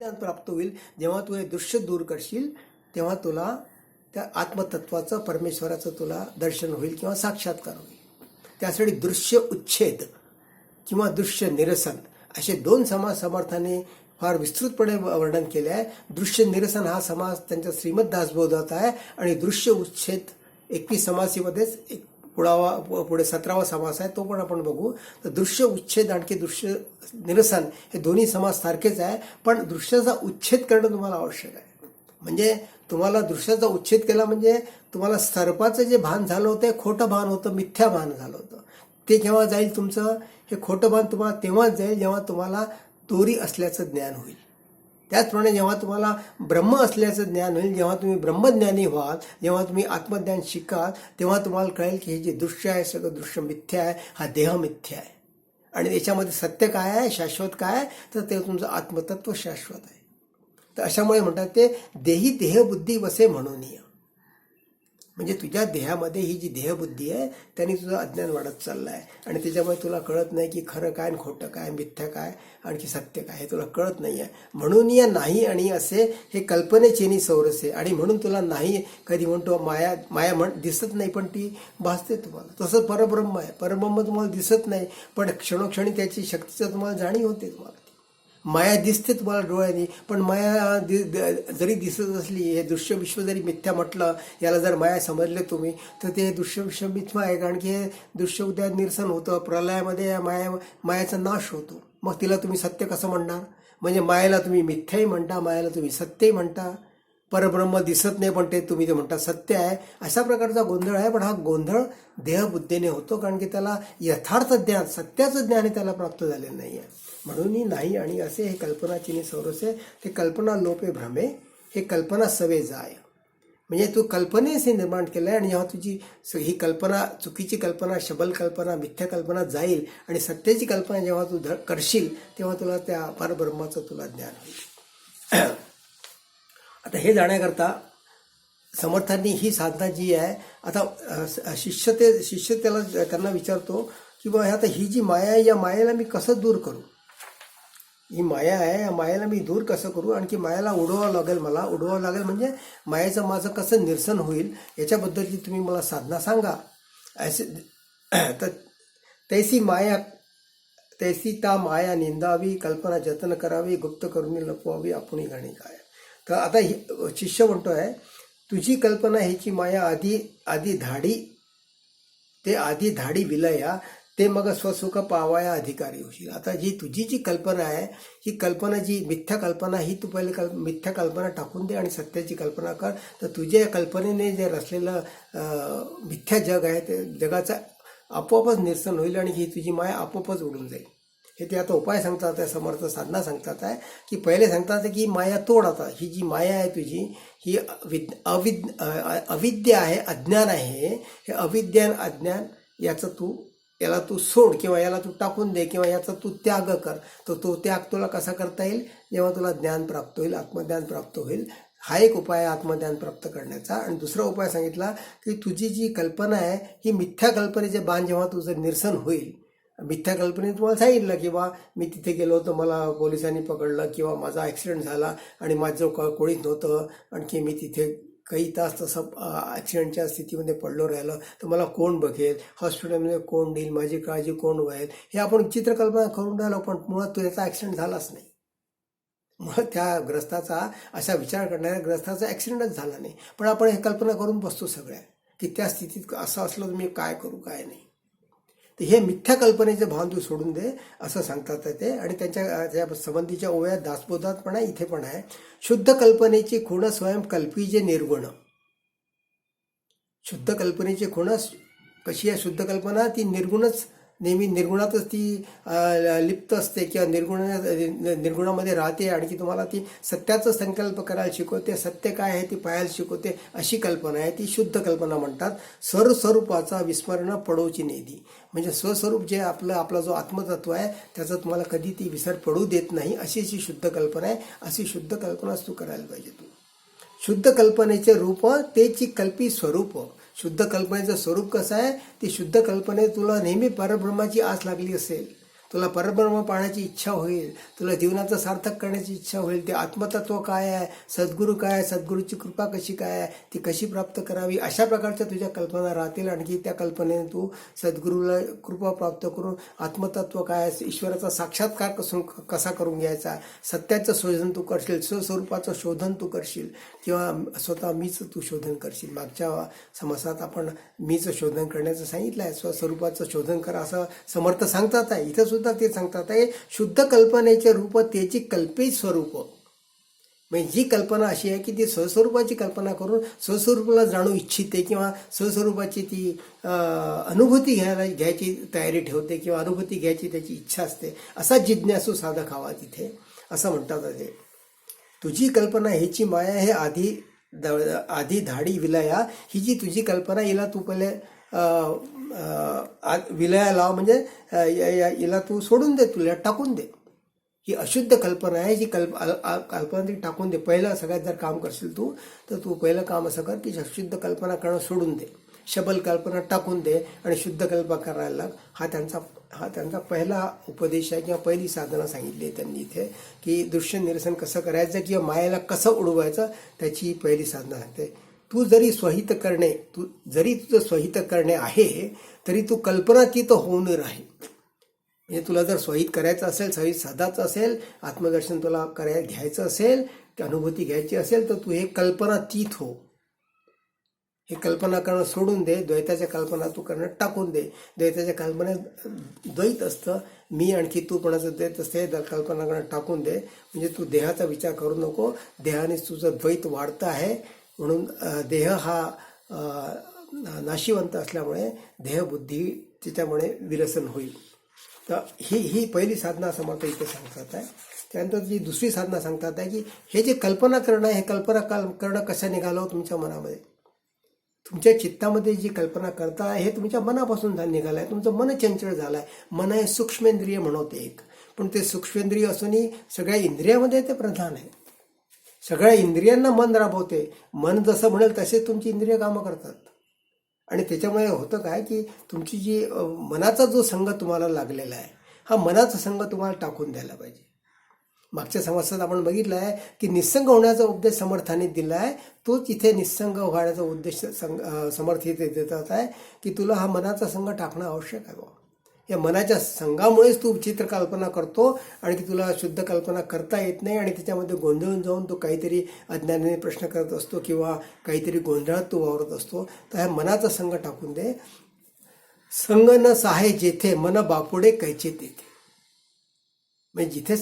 ज्ञान प्राप्त होईल जेव्हा तू हे दृश्य दूर करशील, तेव्हा तुला त्या आत्मतत्वाचं, परमेश्वराचं तुला दर्शन होईल किंवा साक्षात्कार होईल. त्यासाठी दृश्य उच्छेद किंवा दृश्य निरसन असे दोन समास समर्थाने फार विस्तृतपणे वर्णन केले आहे. दृश्य निरसन हा समास त्यांच्या श्रीमद दासबोधात आहे आणि दृश्य उच्छेद 21 समासीमध्येच एक पुढे 17वा समास आहे, तो पण आपण बघू. तर दृश्य उच्छेद आणखी दृश्य निरसन हे दोन्ही समास सारखेच आहे, पण दृश्याचा उच्छेद करणं तुम्हाला आवश्यक आहे. म्हणजे तुम्हाला दृश्याचा उच्छेद केला म्हणजे तुम्हाला सर्पाचं जे भान झालं होतं हे खोटं भान होतं, मिथ्या भान झालं होतं. ते केव्हा जाईल तुमचं? हे खोटं भान तुम्हाला तेव्हाच जाईल जेव्हा तुम्हाला दोरी असल्याचं ज्ञान होईल. त्याचप्रमाणे जेव्हा तुम्हाला ब्रह्म असल्याचं ज्ञान होईल, जेव्हा तुम्ही ब्रह्मज्ञानी व्हाल, जेव्हा तुम्ही आत्मज्ञान शिकाल, तेव्हा तुम्हाला कळेल की हे जे दृश्य आहे सगळं दृश्य मिथ्या आहे, हा देह मिथ्या आहे. आणि याच्यामध्ये सत्य काय आहे, शाश्वत काय आहे, तर ते तुमचं आत्मतत्व शाश्वत आहे. तर अशामुळे म्हणतात ते देही देहबुद्धी वसे म्हणून. म्हणजे तुझ्या देहामध्ये ही जी देहबुद्धी आहे त्याने तुझं अज्ञान वाढत चाललं आहे आणि त्याच्यामुळे तुला कळत नाही की खरं काय आणि खोटं काय, मिथ्या काय आणखी सत्य काय, हे तुला कळत नाही आहे. म्हणून या नाही आणि असे हे कल्पनेचेनी सौरसे. आणि म्हणून तुला नाही कधी म्हणतो माया माया दिसत नाही पण ती भासते तुम्हाला. तसं परब्रह्म आहे, परब्रह्म तुम्हाला दिसत नाही पण क्षणोक्षणी त्याची शक्तीचं तुम्हाला जाणीव होते. तुम्हाला माया दिसते तुम्हाला डोळ्यांनी, पण माया जरी दिसत असली, हे दृश्य विश्व जरी मिथ्या म्हटलं, याला जर माया समजले तुम्ही, तर ते दृश्य विश्व मिथ्या आहे. कारण की हे दृश्य उद्या निरसन होतं, प्रलयामध्ये या मायाचा नाश होतो. मग तिला तुम्ही सत्य कसं म्हणणार? म्हणजे मायाला तुम्ही मिथ्याही म्हणता, मायाला तुम्ही सत्यही म्हणता. परब्रह्म दिसत नाही पण ते तुम्ही ते म्हणता सत्य आहे. अशा प्रकारचा गोंधळ आहे. पण हा गोंधळ देहबुद्धीने होतो, कारण की त्याला यथार्थ ज्ञान, सत्याचं ज्ञान त्याला प्राप्त झालेलं नाही आहे. म्हणून नाही आणि असे हे कल्पनाचिनी सौरसे, ते कल्पना लोपे भ्रमे, हे कल्पना सवे जाय. म्हणजे तू कल्पनेचे निर्माण केलं आहे आणि जेव्हा तुझी ही कल्पना, चुकीची कल्पना, शबल कल्पना, मिथ्या कल्पना जाईल आणि सत्याची कल्पना जेव्हा तू करशील, तेव्हा तुला त्या परब्रह्माचं तुला ज्ञान होईल. आता हे जाण्याकरता समर्थांनी ही साधना जी आहे, आता शिष्य त्यांना विचारतो की बा आता ही जी माया आहे, या मायेला मी कसं दूर करू? ही माया आहे, या मायेला मी दूर कसं करू? आणखी मायाला उडवावं लागेल, मला उडवावं लागेल. म्हणजे मायेचं माझं कसं निरसन होईल याच्याबद्दलची तुम्ही मला साधना सांगा. असे तर तैसी ता माया निंदावी, कल्पना जतन करावी, गुप्त करून लपवावी, आपण घाणी काय. तर आता शिष्य म्हणतोय, तुझी कल्पना ह्याची माया आधी धाडी विलया, ते मग स्वसुख पावाया अधिकारी होशील. आता तुझी जी कल्पना आहे, ही कल्पना जी मिथ्या कल्पना, ही तू पहिले मिथ्या कल्पना टाकून दे आणि सत्याची कल्पना कर. तर तुझ्या कल्पनेने जे रचलेलं मिथ्या जग आहे, ते जगाचं आपोआपच निरसन होईल आणि ही तुझी माया आपोआपच उडून जाईल. हे ते आता उपाय सांगतात आहे, समर्थ साधना सांगतात आहे की पहिले सांगतात की माया तोड. आता ही जी माया आहे तुझी, ही अविद्या आहे, अज्ञान आहे. हे अविद्या अज्ञान याला तू सोड किंवा याला तू टाकून दे किंवा याचा तू त्याग कर. तर तो त्याग तुला कसा करता येईल? जेव्हा तुला ज्ञान प्राप्त होईल, आत्मज्ञान प्राप्त होईल. हा एक उपाय आहे आत्मज्ञान प्राप्त करण्याचा. आणि दुसरा उपाय सांगितला की तुझी जी कल्पना आहे, ही मिथ्या कल्पनेचे बाण जेव्हा तुझं निरसन होईल, मिथ्या कल्पनेत तुम्हाला सांगितलं की बा मी तिथे गेलो तर मला पोलिसांनी पकडलं किंवा माझा ॲक्सिडेंट झाला आणि माझं कोणीच नव्हतं, आणखी मी तिथे काही तास तसं ॲक्सिडेंटच्या स्थितीमध्ये पडलो राहिलं, तर मला कोण बघेल, हॉस्पिटलमध्ये कोण देईल, माझी काळजी कोण व्हाईल, हे आपण चित्रकल्पना करून राहिलो. पण मुळात त्याचा ॲक्सिडेंट झालाच नाही. मुळात त्या ग्रस्ताचा, असा विचार करणाऱ्या ग्रस्ताचा ॲक्सिडेंटच झाला नाही. पण आपण हे कल्पना करून बसतो सगळ्या की त्या स्थितीत असं असलं तर मी काय करू काय नाही. तर हे मिथ्या कल्पनेचे भान तू सोडून दे असं सांगतात ते. आणि त्या संबंधीच्या ओव्यात दासबोधात पण आहे, इथे पण आहे. शुद्ध कल्पनेची खुण स्वयं कल्पीजे निर्गुण. शुद्ध कल्पनेची खुण कशी आहे? शुद्ध कल्पना ती निर्गुणच, नेहमी निर्गुणातच ती लिप्त असते किंवा निर्गुणामध्ये राहते. आणखी तुम्हाला ती सत्याचा संकल्प करायला शिकवते, सत्य काय आहे ती पाहायला शिकवते. अशी कल्पना आहे, ती शुद्ध कल्पना म्हणतात. स्वस्वरूपाचा विस्मरण पडोची नेदी. म्हणजे स्वस्वरूप जे आपला जो आत्मतत्व आहे त्याचा तुम्हाला कधी ती विसर पडू देत नाही, अशी शुद्ध कल्पना आहे. अशी शुद्ध कल्पनाच तू करायला पाहिजे. तू शुद्ध कल्पनेचे रूप तेची कल्पी स्वरूप. शुद्ध कल्पनेचं स्वरूप कसं आहे? ती शुद्ध कल्पने तुला नेहमी परब्रह्माची आस लागली असेल तुला परब्रह्म पाहण्याची इच्छा होईल, तुला जीवनाचं सार्थक करण्याची इच्छा होईल. ते आत्मतत्व काय आहे, सद्गुरू काय आहे, सद्गुरूची कृपा कशी काय आहे, ती कशी प्राप्त करावी, अशा प्रकारच्या तुझ्या कल्पना राहतील. आणखी त्या कल्पनेने तू सद्गुरूला कृपा प्राप्त करून आत्मतत्व काय आहे, ईश्वराचा साक्षात्कार कसा करून घ्यायचा, सत्याचं शोधन तू करशील, स्वस्वरूपाचं शोधन तू करशील, किंवा स्वतः मीच तू शोधन करशील. मागच्या समासात आपण मीच शोधन करण्याचं सांगितलं आहे. स्वस्वरूपाचं शोधन करा असं समर्थ सांगतात आहे. इथं सुद्धा ते सांगतात आहे, शुद्ध कल्पनेचे रूप त्याची कल्पित स्वरूप. म्हणजे जी कल्पना अशी आहे की ती स्वस्वरूपाची कल्पना करून स्वस्वरूपाला जाणू इच्छिते, किंवा स्वस्वरूपाची ती अनुभूती घ्यायची तयारी ठेवते, किंवा अनुभूती घ्यायची त्याची इच्छा असते, असा जिज्ञासू साधक हवा तिथे, असं म्हणतात आहे. तुझी कल्पना ह्याची माया हे आधी धाडी विलया, ही जी तुझी कल्पना हिला तू पहिले विलया लाव, म्हणजे हिला तू सोडून दे, तुला टाकून दे. ही अशुद्ध कल्पना आहे, जी कल्पना ती टाकून दे. पहिलं सगळ्यात जर काम करशील तू, तर तू पहिलं काम असं कर की अशुद्ध कल्पना करणं सोडून दे, शबल कल्पना टाकून दे आणि शुद्ध कल्पना करायला लाग. हा त्यांचा पहिला उपदेश आहे, किंवा पहिली साधना सांगितली आहे त्यांनी इथे, की दृश्य निरसन कसं करायचं किंवा मायेला कसं उडवायचं, त्याची पहिली साधना सांगते. तू जरी तुझं स्वहित करणे आहे, तरी तू कल्पनातीत होऊन राहील. म्हणजे तुला जर स्वहित करायचं असेल, स्वहित साधायचं असेल, आत्मदर्शन तुला घ्यायचं असेल, अनुभूती घ्यायची असेल, तर तू हे कल्पनातीत हो. हे कल्पना करणं सोडून दे, द्वैताच्या कल्पना तू करणं टाकून दे. द्वैताच्या कल्पनेत द्वैत असतं, मी आणखी तू पणाचं द्वैत असते, कल्पना करणं टाकून दे. म्हणजे तू देहाचा विचार करू नको, देहानेच तुझं द्वैत वाढतं आहे. म्हणून देह हा नाशिवंत असल्यामुळे देहबुद्धी त्याच्यामुळे विरसन होईल. तर ही पहिली साधना समर्थ इथे सांगतात आहे. त्यानंतर जी दुसरी साधना सांगतात आहे की हे जे कल्पना करणं आहे, हे कल्पना करणं कसं निघालं तुमच्या मनामध्ये. तुमच्या चित्तामध्ये जी कल्पना करता हे तुमच्या मनापासून निघालं आहे. तुमचं मन चंचल झालं आहे. मन हे सूक्ष्मेंद्रिय म्हणवते एक, पण ते सूक्ष्मेंद्रिय असूनही सगळ्या इंद्रियामध्ये ते प्रधान आहे. सगळ्या इंद्रियांना मन राबवते. मन जसं म्हणेल तसे तुमची इंद्रिय कामं करतात. आणि त्याच्यामुळे होतं काय की तुमची जी मनाचा जो संघ तुम्हाला लागलेला आहे, हा मनाचा संघ तुम्हाला टाकून द्यायला पाहिजे. मागच्या समासात आपण बघितलं आहे की निस्संग होण्याचा उपदेश समर्थाने दिला आहे. तोच इथे निस्संग होण्याचा उद्देश समर्थ इथे देतात आहे की तुला हा मनाचा संघ टाकणं आवश्यक आहे. या मनाच्या संघामुळेच तू चित्र कल्पना करतो आणि की तुला शुद्ध कल्पना करता येत नाही, आणि त्याच्यामध्ये गोंधळून जाऊन तो काहीतरी अज्ञानाने प्रश्न करत असतो, किंवा काहीतरी गोंधळात तो वावरत असतो. तर ह्या मनाचा संघ टाकून दे. संग न सहाय जेथे मन बापुडे कैचे तेथे. म्हणजे जिथे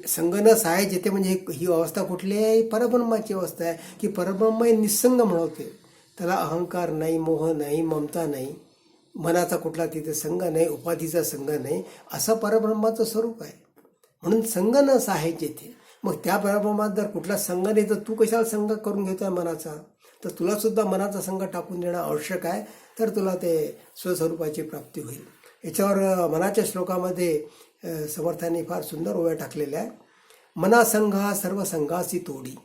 संग न सहाय जेथे, म्हणजे ही अवस्था कुठली आहे, परब्रह्माची अवस्था आहे की परब्रह्म निस्संग म्हणवते. त्याला अहंकार नाही, मोह नाही, ममता नाही, मनाचा कुठला तिथे संघ नाही, उपाधीचा संघ नाही, असं परब्रह्माचं स्वरूप आहे. म्हणून संघ न सहाय जेथे. मग त्या परब्रह्मात जर कुठला संघ नाही, तर तू कशाला संघ करून घेतोय मनाचा. तर तुला सुद्धा मनाचा संघ टाकून देणं आवश्यक आहे, तर तुला ते स्वस्वरूपाची प्राप्ती होईल. याच्यावर मनाच्या श्लोकामध्ये समर्थांनी फार सुंदर ओव्या टाकलेल्या आहे. मना संघ हा सर्व संघासी तोडी.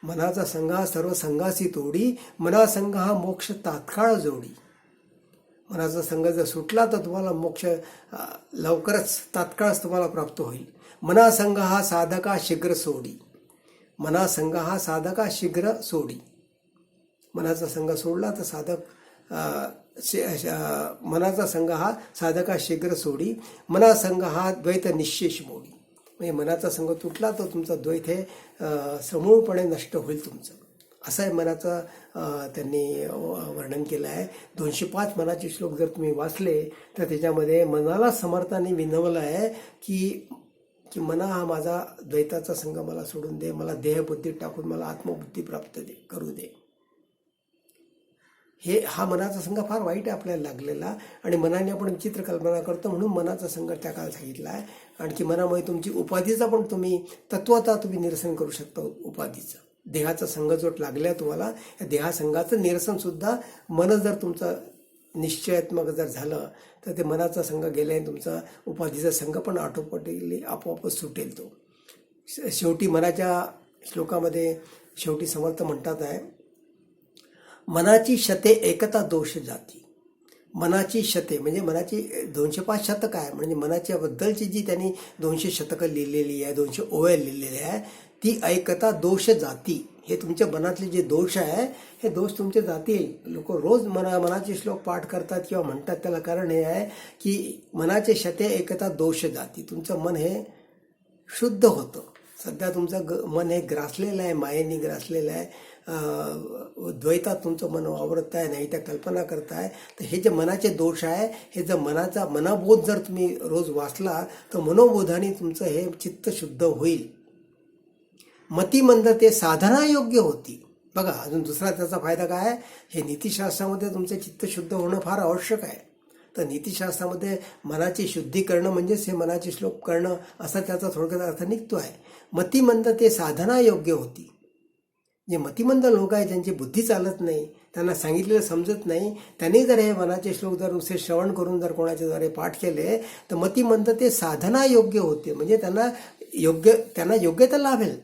मनाचा संघ हा सर्व संघासी तोडी. मना संघ हा मोक्ष तात्काळ जोडी. मनाचा संघ जर सुटला तर तुम्हाला मोक्ष लवकरच तात्काळच तुम्हाला प्राप्त होईल. मना संघ हा साधका शीघ्र सोडी. मना संघ हा साधका शीघ्र सोडी. मनाचा संघ सोडला तर मनाचा संघ हा साधका शीघ्र सोडी. मना संघ हा द्वैत निश्शेष मोडी. म्हणजे मनाचा संघ तुटला तर तुमचा द्वैत हे समूळपणे नष्ट होईल तुमचं. असं आहे मनाचं त्यांनी वर्णन केलं आहे. 205 मनाचे श्लोक जर तुम्ही वाचले तर त्याच्यामध्ये मनाला समर्थाने विनवलं आहे की मना हा माझा द्वैताचा संघ मला सोडून दे, मला देहबुद्धी टाकून मला आत्मबुद्धी प्राप्त करू दे. हा मनाचा संघ फार वाईट आहे आपल्याला लागलेला, आणि मनाने आपण विचित्र कल्पना करतो, म्हणून मनाचा संघ टाकायला सांगितला आहे. आणखी मनामुळे तुमची उपाधीचा पण तुम्ही निरसन करू शकता. उपाधीचं देहाचा संघजोट लागल्या तुम्हाला, या देहासंघाचं निरसन सुद्धा मन जर तुमचं निश्चयात्मक जर झालं तर ते मनाचा संघ गेल्याने तुमचा उपाधीचा संघ पण आपोआपच सुटेल. तो शेवटी मनाच्या श्लोकामध्ये शेवटी समर्थ म्हणतात आहे, मनाची शते एकता दोष जाती. मनाची शते म्हणजे मनाची 205 शतक आहे, म्हणजे मनाच्या बद्दलची जी त्यांनी 200 शतकं लिहिलेली आहे, 200 ओव्या लिहिलेल्या आहे, ती ऐकता दोष जाती. हे तुमच्या मनातले जे दोष आहे हे दोष तुमचे जातील. लोक रोज मनाचे श्लोक पाठ करतात किंवा म्हणतात, त्याला कारण हे आहे की मनाचे शते ऐकता दोष जाती. तुमचं मन हे शुद्ध होतं. सध्या तुमचं मन हे ग्रासलेलं आहे, मायेने ग्रासलेलं आहे, द्वैतात तुमचं मन वावरत आहे, नाही त्या कल्पना करताय. तर हे जे मनाचे दोष आहे, हे जर मनाबोध जर तुम्ही रोज वाचला तर मनोबोधाने तुमचं हे चित्त शुद्ध होईल. मतिमंद ते साधना योग्य होती. बघा, अजून दुसरा त्याचा फायदा काय आहे, हे नीतिशास्त्रामध्ये तुमचे चित्त शुद्ध होणं फार आवश्यक आहे. तर नीतिशास्त्रामध्ये मनाची शुद्धी करणं म्हणजेच हे मनाचे श्लोक करणं असा त्याचा थोडक्यात अर्थ निघतो आहे. मतिमंद ते साधना योग्य होती. जे मतिमंद लोक आहे, ज्यांची बुद्धी चालत नाही, त्यांना सांगितलेलं समजत नाही, त्यांनी जर हे मनाचे श्लोक जर नुसते श्रवण करून जर कोणाच्या द्वारे पाठ केले तर मतिमंद ते साधना योग्य होते. म्हणजे त्यांना योग्यता लाभेल,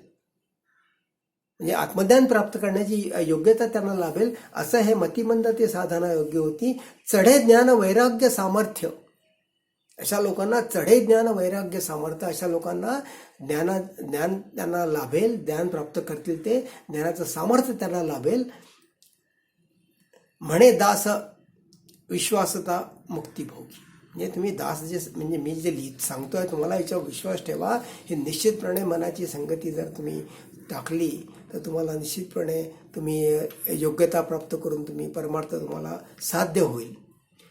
म्हणजे आत्मज्ञान प्राप्त करण्याची योग्यता त्यांना लाभेल. असं हे मतिमंद ते साधना योग्य होती. चढे ज्ञान वैराग्य सामर्थ्य, अशा लोकांना चढे ज्ञान वैराग्य सामर्थ्य, अशा लोकांना ज्ञान त्यांना लाभेल, ज्ञान प्राप्त करतील, ते ज्ञानाचं सामर्थ्य त्यांना लाभेल. म्हणे दास विश्वासता मुक्तिभोगी. म्हणजे तुम्ही दास म्हणजे मी जे सांगतोय तुम्हाला, याच्यावर विश्वास ठेवा. हे निश्चितपणे मनाची संगती जर तुम्ही टाकली तर तुम्हाला निश्चितपणे तुम्ही योग्यता प्राप्त करून तुम्ही परमार्थ तुम्हाला साध्य होईल.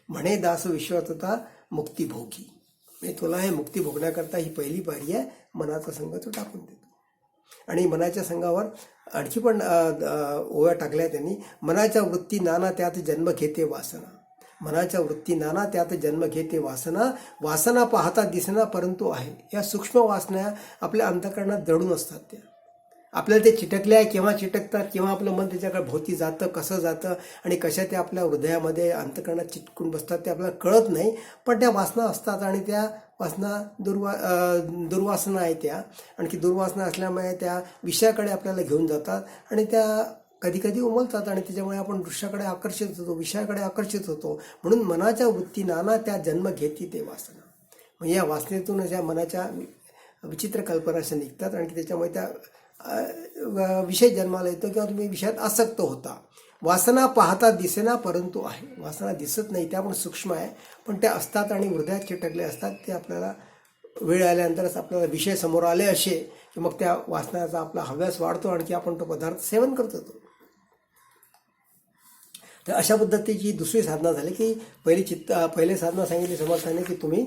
म्हणे दास विश्वासता मुक्तिभोगी. म्हणजे तुला हे मुक्ती भोगण्याकरता ही पहिली पायरी आहे. मनाचा संघ तो टाकून देतो. आणि मनाच्या संघावर आणखी पण ओव्या टाकल्या त्यांनी. मनाच्या वृत्ती नाना त्यात जन्म घेते वासना. मनाच्या वृत्ती नाना त्यात जन्म घेते वासना. वासना पाहता दिसना परंतु आहे. या सूक्ष्म वासना आपल्या अंतःकरणात दडून असतात. त्या आपल्याला ते चिटकल्या केव्हा चिटकतात, केव्हा आपलं मन त्याच्याकडे भोवती जातं, कसं जातं आणि कशा त्या आपल्या हृदयामध्ये अंतःकरणात चिटकून बसतात ते आपल्याला कळत नाही. पण त्या वासना असतात आणि त्या वासना दुर्वासना आहे त्या. आणखी दुर्वासना असल्यामुळे त्या विषयाकडे आपल्याला घेऊन जातात आणि त्या कधी कधी उमलतात आणि त्याच्यामुळे आपण दृश्याकडे आकर्षित होतो, विषयाकडे आकर्षित होतो. म्हणून मनाच्या वृत्ती नाना त्या जन्म घेती ते वासना. म्हणजे या वासनेतून ज्या मनाच्या विचित्र कल्पना अशा निघतात आणि त्याच्यामुळे त्या विषय जन्माला येतो किंवा तुम्ही विषयात आसक्त होता. वासना पाहता दिसेना परंतु आहे. वासना दिसत नाही, त्या पण सूक्ष्म आहे, पण त्या असतात आणि हृदयात चिटकले असतात. ते आपल्याला वेळ आल्यानंतरच आपल्याला विषय समोर आले असे की मग त्या वासनाचा आपला हव्यास वाढतो, आणखी आपण तो पदार्थ सेवन करतो. तर अशा पद्धतीची दुसरी साधना झाली की पहिले साधना सांगितली समर्थाने की तुम्ही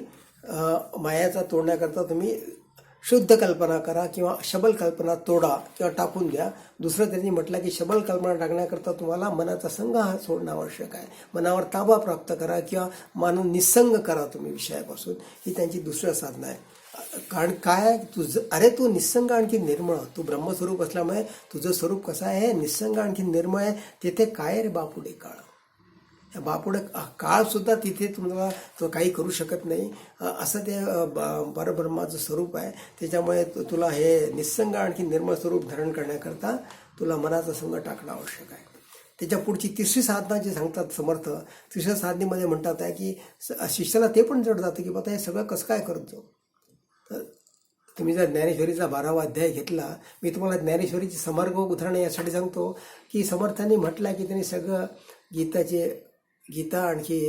मायाचा तोडण्याकरता तुम्ही शुद्ध कल्पना करा किंवा शबल कल्पना तोडा किंवा टाकून द्या. दुसरं त्यांनी म्हटलं की शबल कल्पना टाकण्याकरता तुम्हाला मनाचा संघ हा सोडणं आवश्यक आहे. मनावर ताबा प्राप्त करा किंवा मानून निसंग करा तुम्ही विषयापासून. ही त्यांची दुसरं साधना आहे. कारण काय, तू निसंग आणखी निर्मळ, तू ब्रह्मस्वरूप असल्यामुळे तुझं स्वरूप कसं आहे, निसंग आणखी निर्मळ आहे. तिथे काय रे बापुडे काळ, या बापुडे काळसुद्धा तिथे तुम्हाला तो काही करू शकत नाही. असं ते परब्रह्माचं स्वरूप आहे. त्याच्यामुळे तुला हे निसंग आणखी निर्मळ स्वरूप धारण करण्याकरता तुला मनाचा संघ टाकणं आवश्यक आहे. त्याच्या पुढची तिसरी साधना जी सांगतात समर्थ, तिसऱ्या साधनेमध्ये म्हणतात आहे की शिष्याला ते पण जड जातं की आता हे सगळं कसं काय करत जाऊ. तर तुम्ही जर ज्ञानेश्वरीचा 12वा अध्याय घेतला, मी तुम्हाला ज्ञानेश्वरीची समर्पक उदाहरणं यासाठी सांगतो की समर्थांनी म्हटलं की त्यांनी सगळं गीता आणखी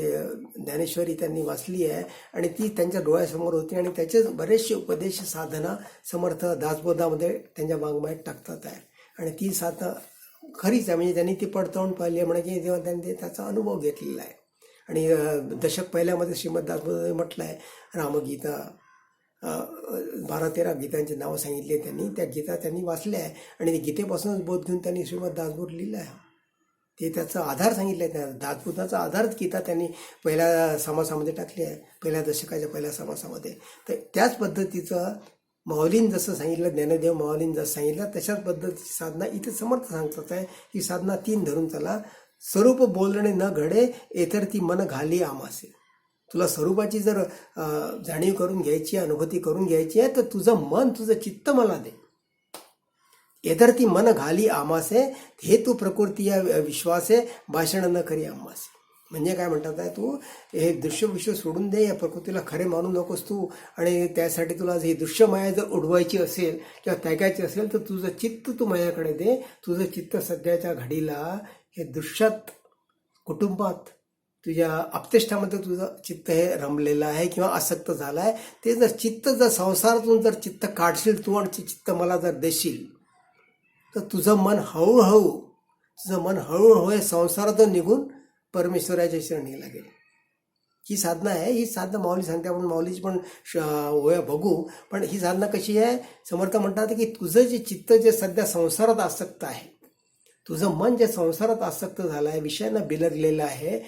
ज्ञानेश्वरी त्यांनी वाचली आहे आणि ती त्यांच्या डोळ्यासमोर होती आणि त्याचे बरेचसे उपदेश साधना समर्थ दासबोधामध्ये त्यांच्या वाङ्मयात टाकतात आहे. आणि ती साधना खरीच आहे, म्हणजे त्यांनी ती पडताळून पाहिली आहे. म्हणजे तेव्हा त्यांनी त्याचा अनुभव घेतलेला आहे. आणि दशक पहिल्यामध्ये श्रीमद दासबोधामध्ये म्हटलं आहे, रामगीता 12-13 गीतांची नावं सांगितली आहे त्यांनी. त्या गीता त्यांनी वाचल्या आहे आणि गीतेपासूनच बोध घेऊन त्यांनी श्रीमद दासबोध लिहिलं आहे. ते त्याचा आधार सांगितलं आहे. त्या दासबोधाचा आधारच गीता त्यांनी पहिल्या समासामध्ये टाकली आहे, पहिल्या दशकाच्या पहिल्या समासामध्ये. तर त्याच पद्धतीचं माऊलीन जसं सांगितलं, ज्ञानदेव माऊलीन जसं सांगितलं तशाच पद्धतीची साधना इथे समर्थ सांगतात आहे. ही साधना 3 धरून चला. स्वरूप बोलणे न घडे एतर ती मन घाली आमासे. तुला स्वरूपाची जर जाणीव करून घ्यायची, अनुभूती करून घ्यायची आहे तर तुझं मन, तुझं चित्त मला दे. एतर ती मन घाली आमासे, हे तू प्रकृती या विश्वासे भाषण न करी आमासे. म्हणजे काय म्हणतात आहे, तू हे दृश्य विश्व सोडून दे, या प्रकृतीला खरे मानू नकोस तू. आणि त्यासाठी तुला ही दृश्य माया जर उडवायची असेल किंवा त्यागायची असेल तर तुझं चित्त तू माझ्याकडे दे. तुझं चित्त सध्याच्या घडीला हे दृश्यात, कुटुंबात, तुझ्या आप्तेष्टामध्ये तुझं चित्त हे रमलेलं आहे किंवा आसक्त झालं आहे. ते जर चित्त जर संसारातून जर चित्त काढशील तू आणि चित्त मला जर देशील तर तुझं मन हळूहळू हे संसारातून निघून परमेश्वराच्या शरणी लागेल. ही साधना आहे. ही साधना माऊली सांगते, आपण माऊलीची पण होया बघू. पण ही साधना कशी आहे, समर्थ म्हणतात की तुझं जे चित्त जे सध्या संसारात आसक्त आहे, तुझं मन जे संसारात आसक्त झालं आहे, विषयांना बिलगलेलं आहे,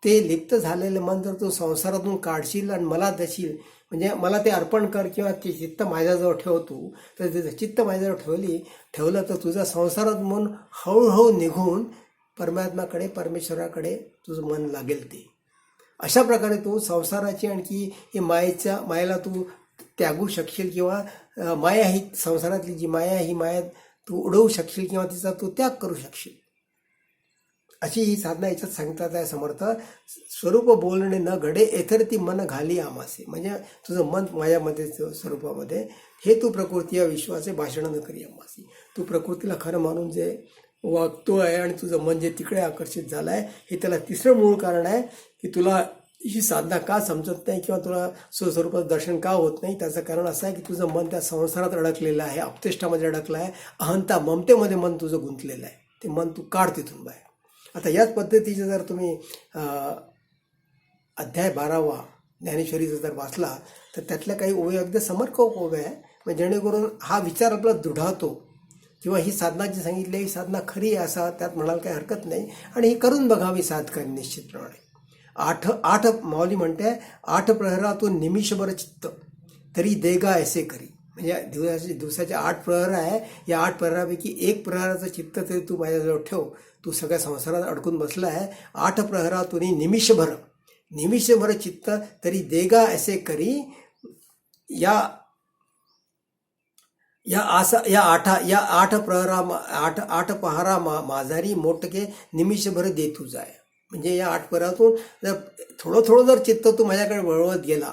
ते लिप्त झालेलं मन जर तू संसारातून काढशील आणि मला देशील, म्हणजे मला ते अर्पण कर किंवा ते चित्त माझ्याजवळ ठेवतो, तर ते चित्त माझ्याजवळ ठेवलं तर तुझं संसारात मन हळूहळू निघून परमात्म्याकडे, परमेश्वराकडे तुझं मन लागेल. ते अशा प्रकारे तू संसाराची आणखी ही मायेला तू त्यागू शकशील किंवा माया ही संसारातली जी माया, ही माया तू उडवू शकशील किंवा तिचा तू त्याग करू शकशील. अशी ही साधना याच्यात सांगतात आहे समर्थ. स्वरूप बोलणे न घडे एथर ती मन घाली आमासे. म्हणजे तुझं मन माझ्यामध्ये स्वरूपामध्ये हे तू प्रकृती या विश्वाचे भाषण न करी आमासी. तू प्रकृतीला खरं मानून जे वागतो आहे आणि तुझं मन जे तिकडे आकर्षित झालं आहे, हे त्याला तिसरं मूळ कारण आहे की तुला ही साधना का समजत नाही किंवा तुला स्वस्वरूपाचं दर्शन का होत नाही. त्याचं कारण असं आहे की तुझं मन त्या संसारात अडकलेलं आहे, अपतेष्टामध्ये अडकलं आहे, अहंता ममतेमध्ये मन तुझं गुंतलेलं आहे. ते मन तू काढ तिथून बाहेर. आता याच पद्धतीचे जर तुम्ही अध्याय 12 ज्ञानेश्वरीचा जर वाचला तर त्यातल्या काही ओव्या अगदी समर्पक ओव्या आहे, म्हणजे जेणेकरून हा विचार आपला दृढावतो किंवा ही साधना जी सांगितली ही साधना खरी आहे असं त्यात म्हणाल काही हरकत नाही. आणि ही करून बघावी साधकांनी निश्चितप्रमाणे. आठ माऊली म्हणते, 8 प्रहरातून निमिषभर चित्त तरी देगा ऐसे करी. म्हणजे दिवसाचे 8 प्रहर आहे, या 8 प्रहरापैकी 1 प्रहराचं चित्त तरी तू माझ्याजवळ ठेव. तू सगळ्या संसारात अडकून बसला आहे. 8 प्रहरातून निमिषभर चित्त तरी देगा ऐसे करी. या 8 पहारा माझारी मोटके निमिषभर दे तू जाय. म्हणजे या 8 प्रहरातून जर थोडं जर चित्त तू माझ्याकडे वळवत गेला,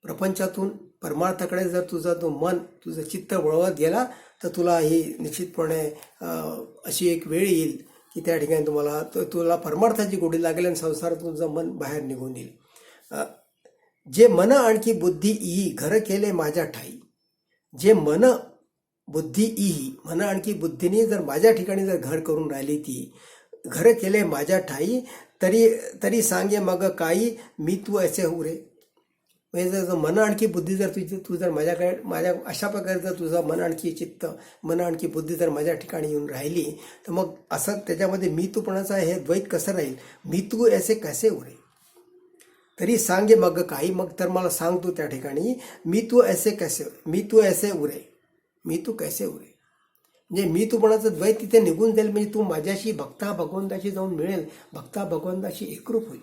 प्रपंचातून परमार्थाकडे जर तुझं चित्त वळवत गेला तर तुला ही निश्चितपणे अशी एक वेळ येईल की त्या ठिकाणी तुला परमार्थाची गोडी लागेल आणि संसारातून तुझं मन बाहेर निघून येईल. जे मन आणखी बुद्धी ई घर केले माझ्या ठाई. जे मन आणखी बुद्धीने जर माझ्या ठिकाणी जर घर करून राहिली, ती घर केले माझ्या ठाई तरी सांगे मग काही मी तू ऐसे हो रे. म्हणजे जर मन आणखी बुद्धी जर तू जर माझ्या अशा प्रकारे जर तुझं मन आणखी चित्त, मन आणखी बुद्धी जर माझ्या ठिकाणी येऊन राहिली तर मग असं त्याच्यामध्ये मी तूपणाचा हे द्वैत कसं राहील. मी तू ऐसे कैसे उरे तरी सांगे मग काही. मग तर मला सांग तू त्या ठिकाणी मी तू ऐसे कैसे उरे. म्हणजे मी तूपणाचं द्वैत तिथे निघून जाईल. म्हणजे तू माझ्याशी भक्ता भगवंताशी जाऊन मिळेल, भक्ता भगवंताशी एकरूप होईल.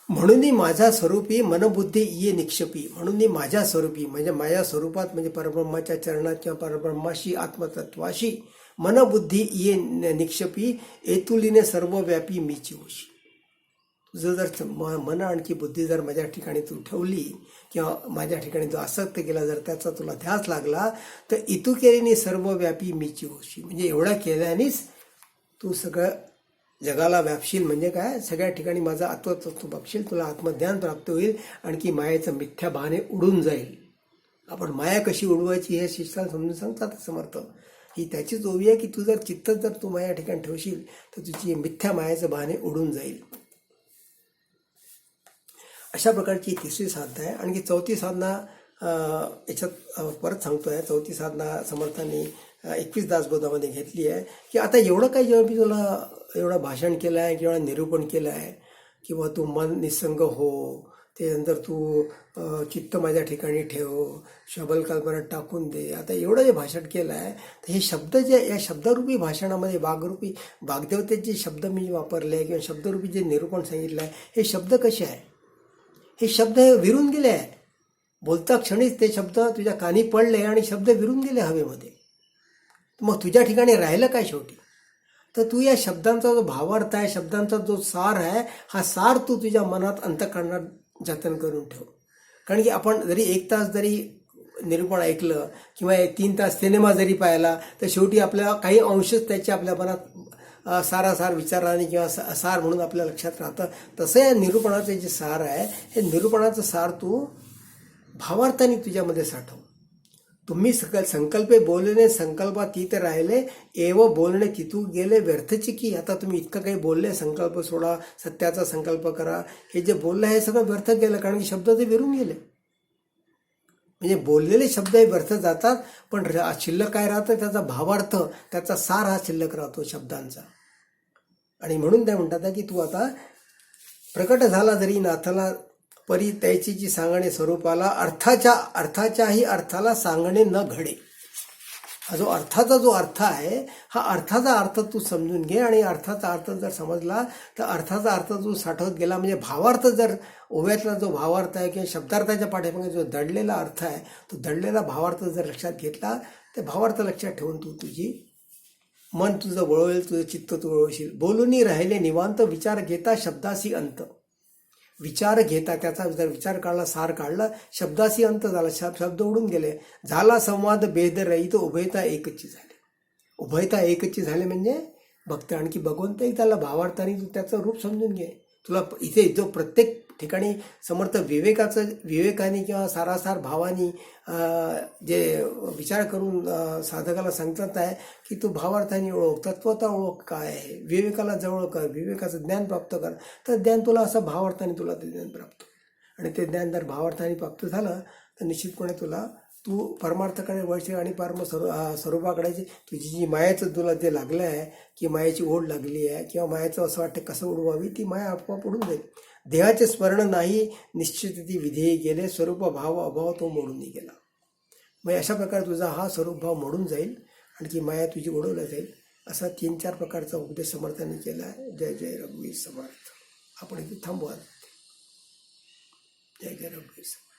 म्हणून माझ्या स्वरूपी मनबुद्धी ये निक्षेपी. म्हणून माझ्या स्वरूपी म्हणजे माझ्या स्वरूपात म्हणजे परब्रह्माच्या चरणात किंवा परब्रह्माशी आत्मतत्वाशी मनबुद्धी ये निक्षेपी एतुलीने सर्वव्यापी मीची होशी. तुझं जर मन आणखी बुद्धी जर माझ्या ठिकाणी तू ठेवली किंवा माझ्या ठिकाणी तू आसक्त केला, जर त्याचा तुला ध्यास लागला तर इतुकेरीने सर्वव्यापी मीची होशी. म्हणजे एवढा केल्यानेच तू सगळं जगाला व्यापशील. म्हणजे काय, सगळ्या ठिकाणी माझा आत्मतत्व बघशील, तुला आत्मज्ञान प्राप्त होईल, आणखी मायेचं मिथ्या बहाणे उडून जाईल. आपण माया कशी उडवायची हे शिष्याला समजून सांगतात समर्थ. ही त्याचीच ओवी आहे की तू जर चित्त जर तू माझ्या ठिकाणी ठेवशील तर तुझी मिथ्या मायाचं बहाणे उडून जाईल. अशा प्रकारची तिसरी साधना आहे. आणखी चौथी साधना याच्यात परत सांगतोय. चौथी साधना समर्थांनी 21 दासबोधामध्ये घेतली आहे की आता एवढं काही जेव्हा मी तुला एवढं भाषण केलं आहे किंवा निरूपण केलं आहे किंवा तू मन निसंग हो, त्यानंतर तू चित्त माझ्या ठिकाणी ठेव, शबल कल्पनात टाकून दे, आता एवढं जे भाषण केलं आहे तर हे शब्द जे या शब्दरूपी भाषणामध्ये वाग्देवतेचे शब्द मी वापरले किंवा शब्दरूपी जे निरूपण सांगितलं आहे, हे शब्द कसे आहे, हे शब्द हे विरून गेले आहे. बोलता क्षणीच ते शब्द तुझ्या कानी पडले आणि शब्द विरून गेले हवेमध्ये. मग तुझ्या ठिकाणी राहिलं काय शेवटी. तर तू या शब्दांचा जो भावार्थ आहे, शब्दांचा जो सार आहे, हा सार तू तुझ्या मनात अंतःकरणात जतन करून ठेव. कारण की आपण जरी 1 तास जरी निरूपण ऐकलं किंवा 3 तास सिनेमा जरी पाहिला, तर शेवटी आपल्याला काही अंशच त्याचे आपल्या मनात सारासार विचाराने किंवा सार म्हणून आपल्या लक्षात राहतं. तसं या निरूपणाचे जे सार आहे, हे निरूपणाचं सार तू भावार्थाने तुझ्यामध्ये साठव. तुम्ही संकल्पे बोलणे संकल्पातीत राहिले, एव बोलणे तिथू गेले व्यर्थची की. आता तुम्ही इतकं काही बोलले, संकल्प सोडा, सत्याचा संकल्प करा, हे जे बोललं हे सगळं व्यर्थ गेलं. कारण की शब्द ते विरून गेले. म्हणजे बोललेले शब्द हे व्यर्थ जातात, पण शिल्लक काय राहतं, त्याचा भावार्थ, त्याचा सार हा शिल्लक राहतो शब्दांचा. आणि म्हणून ते म्हणतात की तू आता प्रकट झाला जरी नाथाला, परी त्याची जी सांगणे स्वरूपाला, अर्थाच्याही अर्थाला सांगणे न घडे. हा जो अर्थाचा जो अर्थ आहे, हा अर्थाचा अर्थ तू समजून घे. आणि अर्थाचा अर्थ जर समजला तर अर्थाचा अर्थ तू साठवत गेला. म्हणजे भावार्थ जर ओव्यातला जो भावार्थ आहे किंवा शब्दार्थाच्या पाठीमागे जो दडलेला अर्थ आहे, तो दडलेला भावार्थ जर लक्षात घेतला, ते भावार्थ लक्षात ठेवून तू तुझी मन तुझं वळवेल, तुझं चित्त तू वळवशील. बोलूनी राहिले निवांत, विचार घेता शब्दासी अंत. विचार घेता, त्याचा जर विचार काढला, सार काढला, शब्दासी अंत झाला, शब्द उडून गेले. झाला संवाद भेद रहित, उभयता एकची झाले. उभयता एकची झाले म्हणजे भक्त. आणखी भगवंतही त्याला भावार्थाने तू त्याचं रूप समजून घे. तुला इथे जो प्रत्येक ठिकाणी समर्थ विवेकाने किंवा सारासार भावानी जे विचार करून साधकाला सांगतात आहे की तू भावार्थाने ओळख, तत्वता ओळख काय आहे, विवेकाला जवळ कर, विवेकाचं ज्ञान प्राप्त कर. तर ज्ञान तुला असं भावार्थाने तुला ते ज्ञान प्राप्त. आणि ते ज्ञान जर भावार्थाने प्राप्त झालं तर निश्चितपणे तू परमार्थाकडे वळशील. आणि स्वरूपाकडे तुझी जी मायाचं तुला जे लागलं आहे, की मायाची ओढ लागली आहे किंवा मायाचं असं वाटतं कसं उडवावी, ती माया आपोआप उडून जाईल. देहाचे स्मरण नाही, निश्चित ती विधेयी गेले, स्वरूप भाव अभाव तो मोडून गेला. मग अशा प्रकारे तुझा हा स्वरूप भाव मोडून जाईल, आणखी माया तुझी उडवल्या जाईल. असा 3-4 प्रकारचा उपदेश समर्थांनी केला आहे. जय जय रघुवीर समर्थ. आपण इथे थांबू. जय जय रघुवीर समर्थ.